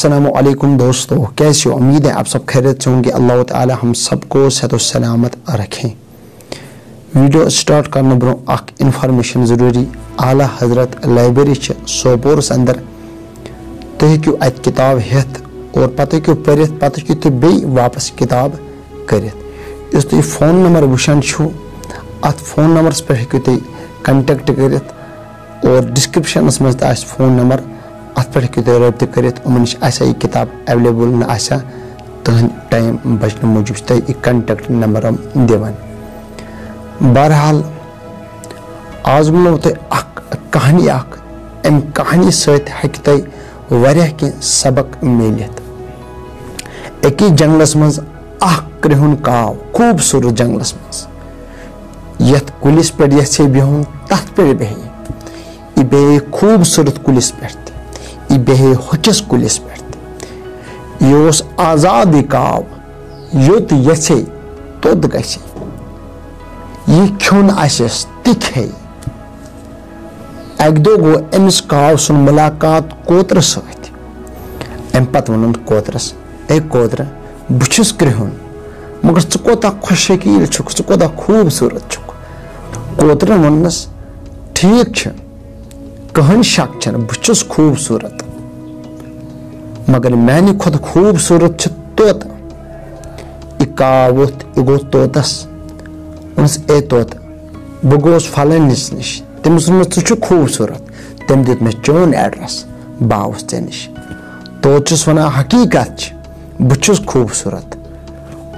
अस्सलामुअलैकुम दोस्तों, कैसे हो? उम्मीद है आप सब खैरियत से होंगे। अल्लाह ताला हम सबको सेहत और सलामत रखें। वीडियो स्टार्ट करने ब्रो अख इन्फॉर्मेशन ज़रूरी। आला हजरत लाइब्रेरी सोपोर अंदर तुम हेकू अत किताब हेत और पत हेकू पढ़ित, पत हेकू तुम बे वापस किताब करित। इस तुम फोन नंबर वुचान छो, अत फोन नंबरस पे हेकू तुम कंटेक्ट करित और डिस्क्रिप्शनस मज आस फोन नंबर, अत पे हेकू तुम रब्त करित। उमन नश आसा यह किताब अवेलेबल न आसा तुहद टाइम बचने मूजूब तुम यह कंटेक्ट नंबर दिवान। बहरहाल आज वो तुम कहानी अम कहानी सत तुम सबक मिलित। अकिस जंगलस मज क्रिहुन काव, खूबसूरत जंगलस मज यथ कुलिस पे ये बिहुन तथ पे बेह यह बेह खूबसूरत कुलिस पे, यह बेह होकिस कुलिस पे। यह आजाद काव, योत ये तोद ग यह खोन आस ति खे। अक दो गो अमिस काव सुन मुलाकात कोतर सत। अम पत वन कोतरस, ए कोतर बहुस क्रिहुन मगर च कोता खुशकील छुक, च कोता खूबसूरत छुक। कोतर वनस ठीक कहन शक छ बहुस खूबसूरत, मगर मैंने खुद खूबसूरत तोत। यह काव वोत, यह गो तोतस, ए तोत बह गोस फलनिस निश, तमिस वोन च खूबसूरत। तम दित मे चोन एड्रेस, बह आउस ऐ निश। तोतस वन हकीकत बहुस खूबसूरत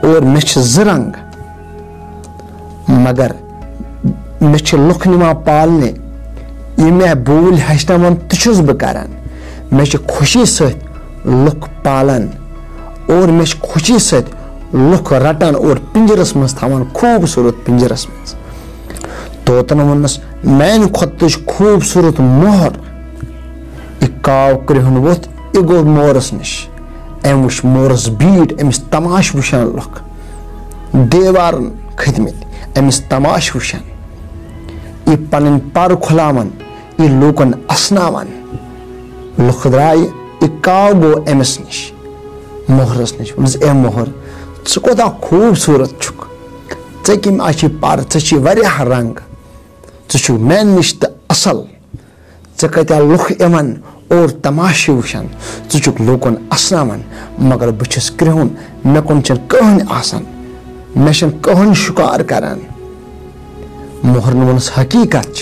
और मे ज रंग, मगर मे लुक निवान पालने। यह मे बोल हचन तुस बह कर। मे खुशी सत लुक पालन और मे खुशी सत लुक रटन और पिंजरस मज थवान, खूबसूरत पिंजरस मज। तोतन वनस मैन खुद तुझ खूबसूरत मोहर। यह काव क्रिहुन वोत, यह गो मोरस निश। अम वुच मोरस बीट, अमिस तमाश वुचान लुक देवार खतमित, अमिस तमाश वुचान। यह पन पर खुलावन, यह लूकन असनावन। लुक द्राय, यह काव गो अमिस निश, मोहरस निश। ए मोहर च कोता खूबसूरत छुक, ऐ कम आछ पर, ऐ वारियाह रंग, छु मैन निश तो असल। ऐ कत्या लुक यमन और तमाशे वुचान, छु लूकन असनावन। मगर बहुस क्रिहुन, मे कुन कहन आसान, मे कहन शुकार करान। मोहरन वनस हकीकत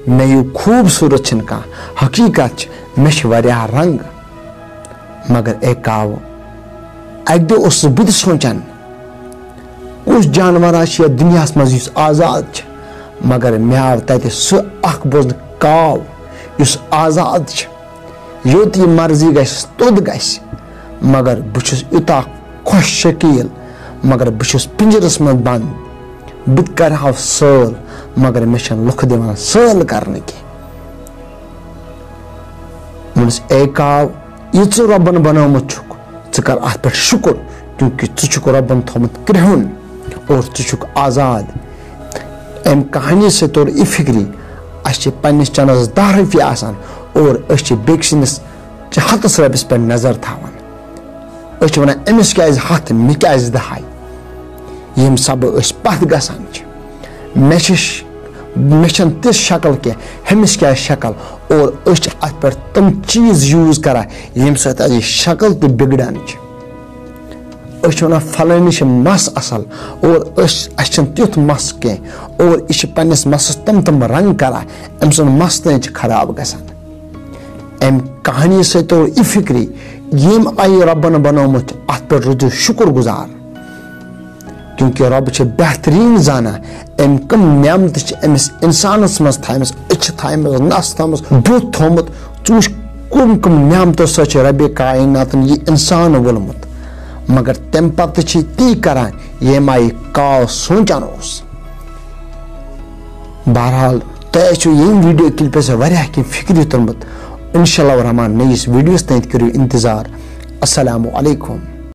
मे यू खूबसूरत कह, हकीकत मे वारियाह रंग। मगर ए काव अक दो बुद सोचान कुछ जानवर या दुनिया मज आजाद, मगर मे आव तत सह बोजन काव युस आजाद। योत यह मर्जी गस तोद गस, मगर बहुस यूता खुश शकील, मगर बहुस पिंजरस मज बंद। बह कर सल, मगर मे लुक दिवान सल करने की। ए काव यह च रबन बनोमुत छुक, च कर अत पे शुक्र, क्योंकि च रबन थोमुत क्रिहुन और च आजाद। अम कहानी से तोर यह फिक्री अस पन्निस चंदस 10 रुपये आसान और बेकसिस हथस रबिस पे नजर थावान। वन अमिस क्या हथ, मे क्या 10। यम सब पथ गसान, मे तिस शक्ल कह, हमिस क्या शक्ल, और अत पे तम चीज यूज कर यम सत शक्ल तो बिगड़ान। वन फलानी मस असल और तुथ मस कह, और यह पन्निस मसस तम रंग कर, अम सुन मस तन खराब गसान। अम कहानी सत यह फिक्री यम आई रबन बनोमुत, अत पे रुजु शुक्र गुजार, क्योंकि रब बेहतरीन जाना अम कम नेमत अमिस इंसानस मज थामस, थामस नस थामस, बुत थोमुत। चुश कम कम नेमतों सच रब कायनात यह इंसान वोलमुत, मगर तम पत ती करान यम आई काव सोचान। बहरहाल तुम यम वीडियो क्लिप से वारियाह कह फिक्र तुरमुत। इंशाअल्लाह रहमान नयिस वीडियोस तक करो इंतजार। अस्सलामु अलैकुम।